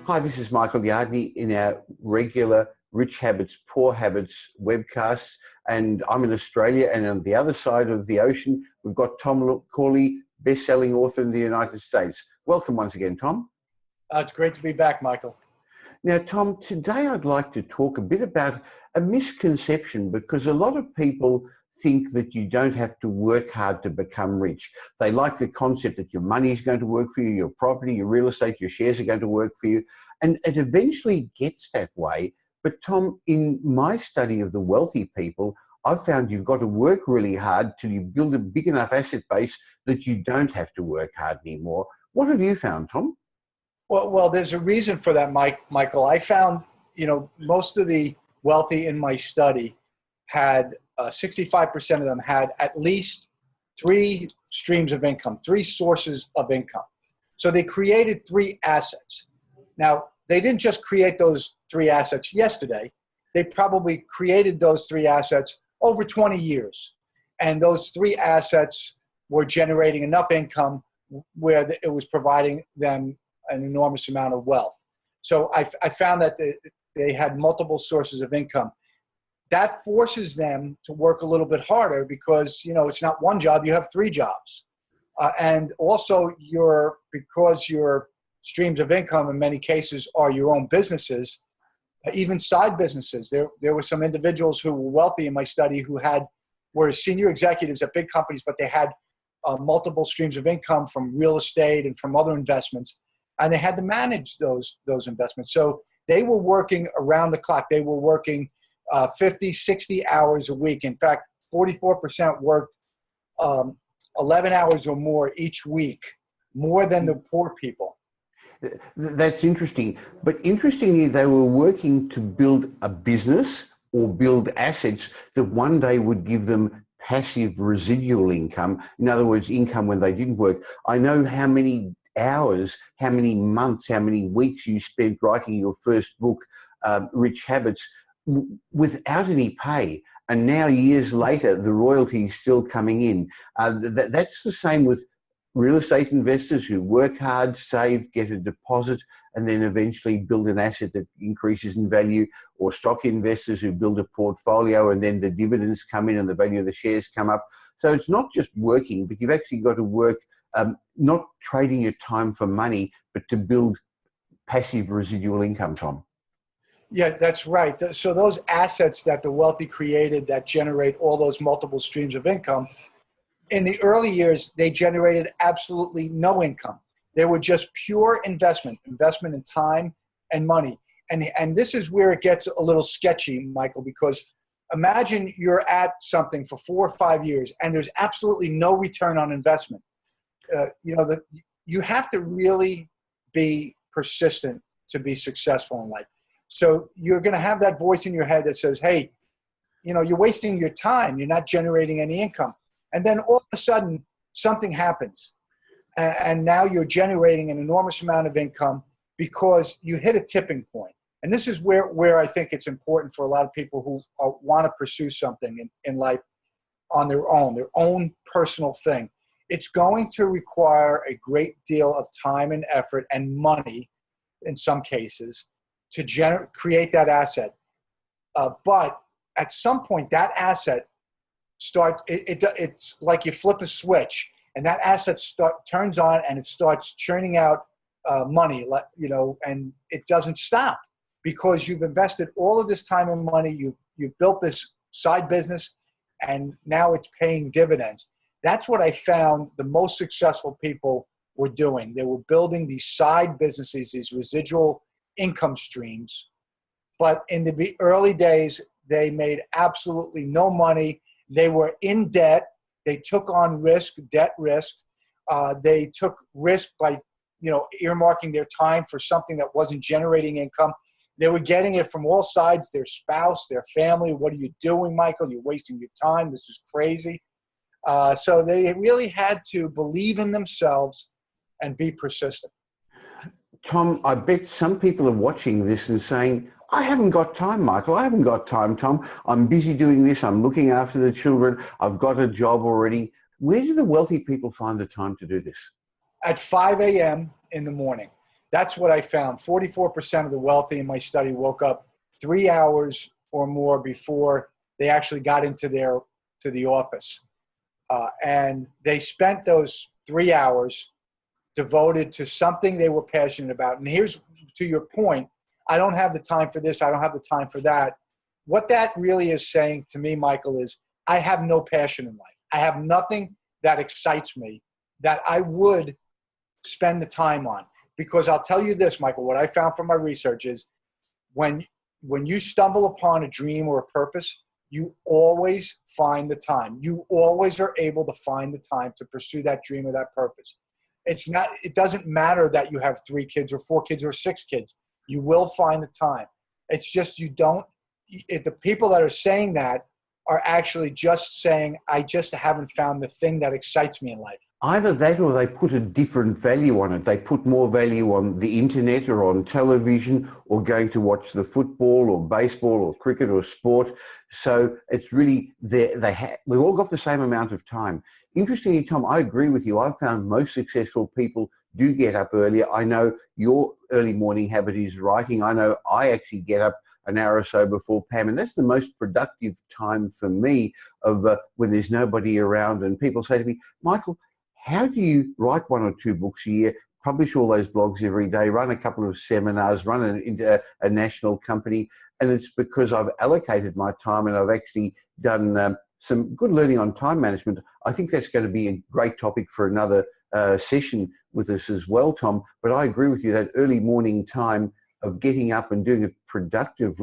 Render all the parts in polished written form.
Hi, this is Michael Yardney in our regular Rich Habits, Poor Habits webcasts. And I'm in Australia, and on the other side of the ocean, we've got Tom Corley, best-selling author in the United States. Welcome once again, Tom. It's great to be back, Michael. Now, Tom, today I'd like to talk a bit about a misconception, because a lot of people think that you don't have to work hard to become rich. They like the concept that your money is going to work for you, your property, your real estate, your shares are going to work for you. And it eventually gets that way. But Tom, in my study of the wealthy people, I've found you've got to work really hard till you build a big enough asset base that you don't have to work hard anymore. What have you found, Tom? Well, there's a reason for that, Michael. I found, most of the wealthy in my study had 65% of them had at least three streams of income, three sources of income. So they created three assets. Now, they didn't just create those three assets yesterday. They probably created those three assets over 20 years. And those three assets were generating enough income where it was providing them an enormous amount of wealth. So I found that they had multiple sources of income. That forces them to work a little bit harder because, it's not one job, you have three jobs. And also because your streams of income in many cases are your own businesses, even side businesses. There were some individuals who were wealthy in my study who were senior executives at big companies, but they had multiple streams of income from real estate and from other investments, and they had to manage those investments. So they were working around the clock. They were working 50, 60 hours a week. In fact, 44% worked 11 hours or more each week, more than the poor people. That's interesting. But interestingly, they were working to build a business or build assets that one day would give them passive residual income. In other words, income when they didn't work. I know how many hours, how many months, how many weeks you spent writing your first book, Rich Habits, without any pay. And now, years later, the royalty is still coming in. That's the same with real estate investors who work hard, save, get a deposit, and then eventually build an asset that increases in value, or stock investors who build a portfolio and then the dividends come in and the value of the shares come up. So it's not just working, but you've actually got to work, not trading your time for money, but to build passive residual income, Tom. Yeah, that's right. So those assets that the wealthy created that generate all those multiple streams of income, in the early years, they generated absolutely no income. They were just pure investment in time and money. And this is where it gets a little sketchy, Michael, because imagine you're at something for 4 or 5 years and there's absolutely no return on investment. You have to really be persistent to be successful in life. So you're going to have that voice in your head that says, hey, you're wasting your time. You're not generating any income. And then all of a sudden, something happens. And now you're generating an enormous amount of income because you hit a tipping point. And this is where I think it's important for a lot of people who want to pursue something in life on their own personal thing. It's going to require a great deal of time and effort and money, in some cases, to create that asset. But at some point, that asset it's like you flip a switch, and that asset turns on and it starts churning out money, and it doesn't stop because you've invested all of this time and money. You've built this side business, and now it's paying dividends. That's what I found the most successful people were doing. They were building these side businesses, these residual income streams. But in the early days, they made absolutely no money. They were in debt. They took on debt risk. They took risk by, earmarking their time for something that wasn't generating income. They were getting it from all sides, their spouse, their family. What are you doing, Michael? You're wasting your time. This is crazy. So they really had to believe in themselves and be persistent. Tom, I bet some people are watching this and saying, I haven't got time, Michael. I haven't got time, Tom. I'm busy doing this. I'm looking after the children. I've got a job already. Where do the wealthy people find the time to do this? At 5 a.m. in the morning. That's what I found. 44% of the wealthy in my study woke up 3 hours or more before they actually got into the office. And they spent those 3 hours devoted to something they were passionate about. And here's to your point, I don't have the time for this, I don't have the time for that. What that really is saying to me, Michael, is I have no passion in life. I have nothing that excites me that I would spend the time on. Because I'll tell you this, Michael, what I found from my research is when you stumble upon a dream or a purpose, you always find the time. You always are able to find the time to pursue that dream or that purpose. It doesn't matter that you have 3 kids or 4 kids or 6 kids. You will find the time. It's just the people that are saying that are actually just saying, I just haven't found the thing that excites me in life. Either that or they put a different value on it. They put more value on the internet or on television or going to watch the football or baseball or cricket or sport. So it's really, we've all got the same amount of time. Interestingly, Tom, I agree with you. I've found most successful people do get up earlier. I know your early morning habit is writing. I know I actually get up an hour or so before Pam, and that's the most productive time for me of when there's nobody around and people say to me, Michael, how do you write 1 or 2 books a year, publish all those blogs every day, run a couple of seminars, run a national company? And it's because I've allocated my time and I've actually done some good learning on time management. I think that's going to be a great topic for another session with us as well, Tom. But I agree with you that early morning time of getting up and doing it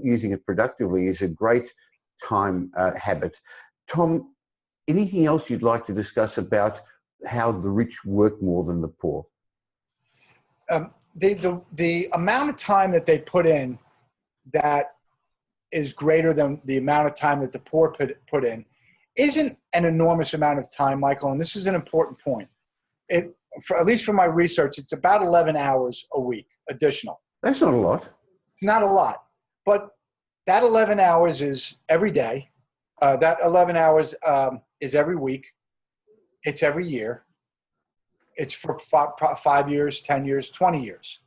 using it productively is a great time habit. Tom, anything else you'd like to discuss about how the rich work more than the poor? The amount of time that they put in that is greater than the amount of time that the poor put in isn't an enormous amount of time, Michael, and this is an important point. At least from my research, it's about 11 hours a week additional. That's not a lot. Not a lot, but that 11 hours is every day. That 11 hours is every week. It's every year. It's for 5 years, 10 years, 20 years.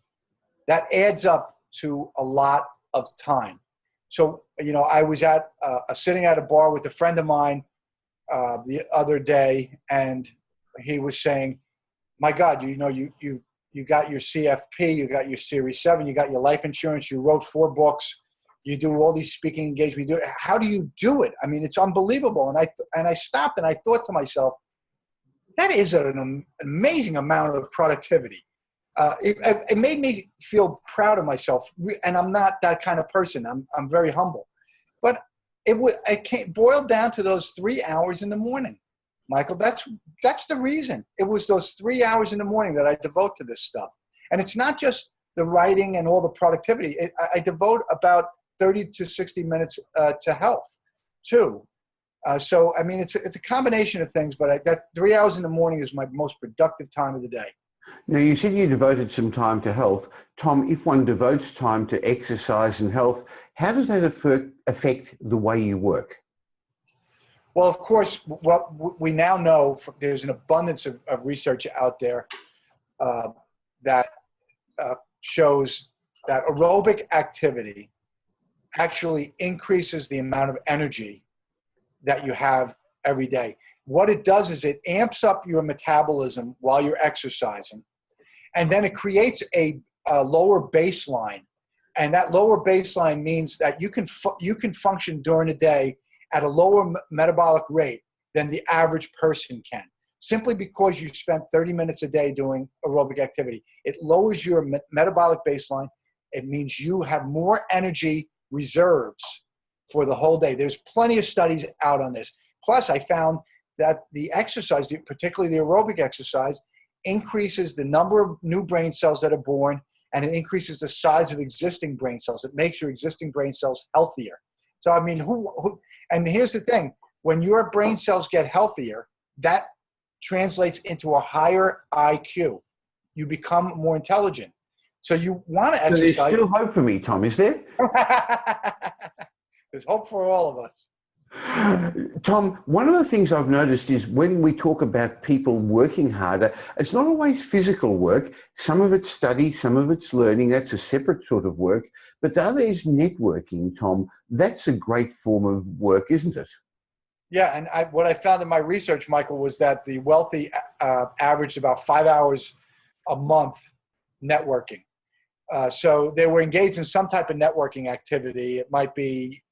That adds up to a lot of time. So, I was sitting at a bar with a friend of mine the other day, and he was saying, my God, you got your CFP, you got your Series 7, you got your life insurance, you wrote 4 books, you do all these speaking engagements. How do you do it? I mean, it's unbelievable. And I stopped and I thought to myself, that is an amazing amount of productivity. It made me feel proud of myself, and I'm not that kind of person. I'm very humble, but it boiled down to those 3 hours in the morning, Michael. That's the reason. It was those 3 hours in the morning that I devote to this stuff, and it's not just the writing and all the productivity. I devote about 30 to 60 minutes to health, too. So, I mean, it's a combination of things, but that 3 hours in the morning is my most productive time of the day. Now, you said you devoted some time to health. Tom, if one devotes time to exercise and health, how does that affect the way you work? Well, of course, what we now know, there's an abundance of research out there that shows that aerobic activity actually increases the amount of energy that you have every day. What it does is it amps up your metabolism while you're exercising, and then it creates a lower baseline. And that lower baseline means that you can function during the day at a lower metabolic rate than the average person can, simply because you spent 30 minutes a day doing aerobic activity. It lowers your metabolic baseline. It means you have more energy reserves for the whole day. There's plenty of studies out on this. Plus, I found that the exercise, particularly the aerobic exercise, increases the number of new brain cells that are born, and it increases the size of existing brain cells. It makes your existing brain cells healthier. So, I mean, and here's the thing. When your brain cells get healthier, that translates into a higher IQ. You become more intelligent. So you want to exercise. So there's still hope for me, Tom, is there? There's hope for all of us. Tom, one of the things I've noticed is when we talk about people working harder, it's not always physical work. Some of it's study, some of it's learning. That's a separate sort of work. But the other is networking, Tom. That's a great form of work, isn't it? Yeah, and what I found in my research, Michael, was that the wealthy averaged about 5 hours a month networking. So they were engaged in some type of networking activity. It might be,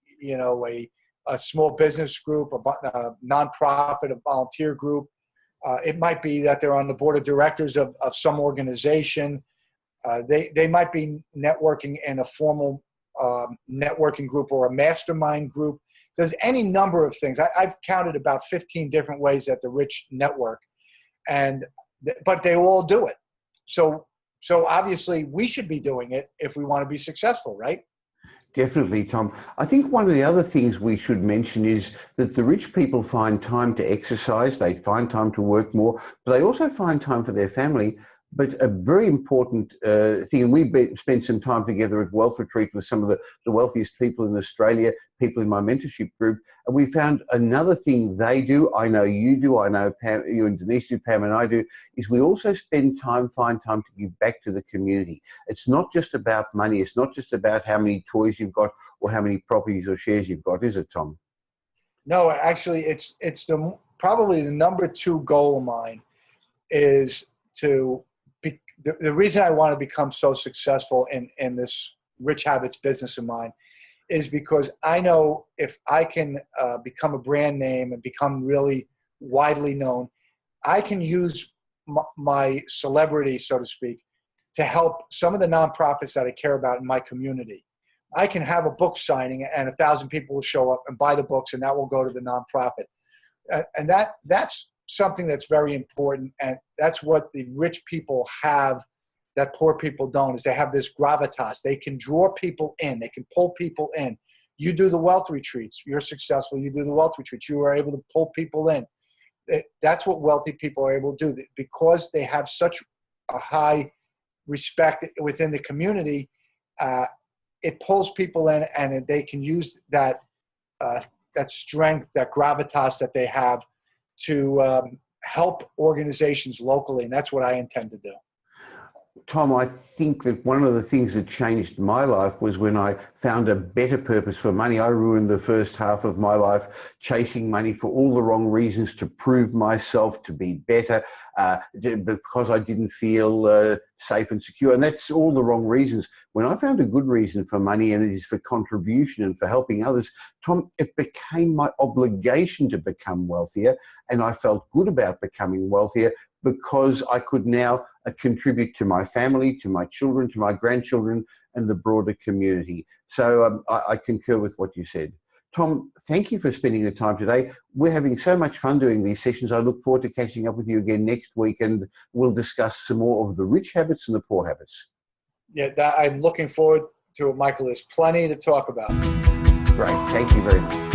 a small business group, a nonprofit, a volunteer group. It might be that they're on the board of directors of some organization. They might be networking in a formal networking group or a mastermind group. There's any number of things. I've counted about 15 different ways that the rich network, but they all do it. So obviously we should be doing it if we want to be successful, right? Definitely, Tom. I think one of the other things we should mention is that the rich people find time to exercise, they find time to work more, but they also find time for their family. But a very important thing, and we spent some time together at Wealth Retreat with some of the wealthiest people in Australia, people in my mentorship group, and we found another thing they do, I know you do, I know Pam, you and Denise do, Pam and I do, is we also find time to give back to the community. It's not just about money, it's not just about how many toys you've got or how many properties or shares you've got, is it, Tom? No, actually, it's probably the number two goal of mine is to the reason I want to become so successful in this Rich Habits business of mine is because I know if I can become a brand name and become really widely known, I can use my celebrity, so to speak, to help some of the nonprofits that I care about in my community. I can have a book signing and 1,000 people will show up and buy the books, and that will go to the nonprofit. And that's something that's very important, and that's what the rich people have that poor people don't, is they have this gravitas. They can draw people in. They can pull people in. You do the wealth retreats. You're successful. You do the wealth retreats. You are able to pull people in. That's what wealthy people are able to do. Because they have such a high respect within the community, it pulls people in, and they can use that strength, that gravitas that they have to help organizations locally, and that's what I intend to do. Tom, I think that one of the things that changed my life was when I found a better purpose for money. I ruined the first half of my life chasing money for all the wrong reasons, to prove myself, to be better, because I didn't feel safe and secure. And that's all the wrong reasons. When I found a good reason for money, and it is for contribution and for helping others, Tom, it became my obligation to become wealthier. And I felt good about becoming wealthier because I could now contribute to my family, to my children, to my grandchildren, and the broader community. So I concur with what you said. Tom, thank you for spending the time today. We're having so much fun doing these sessions. I look forward to catching up with you again next week, and we'll discuss some more of the rich habits and the poor habits. Yeah, I'm looking forward to it, Michael. There's plenty to talk about. Great. Thank you very much.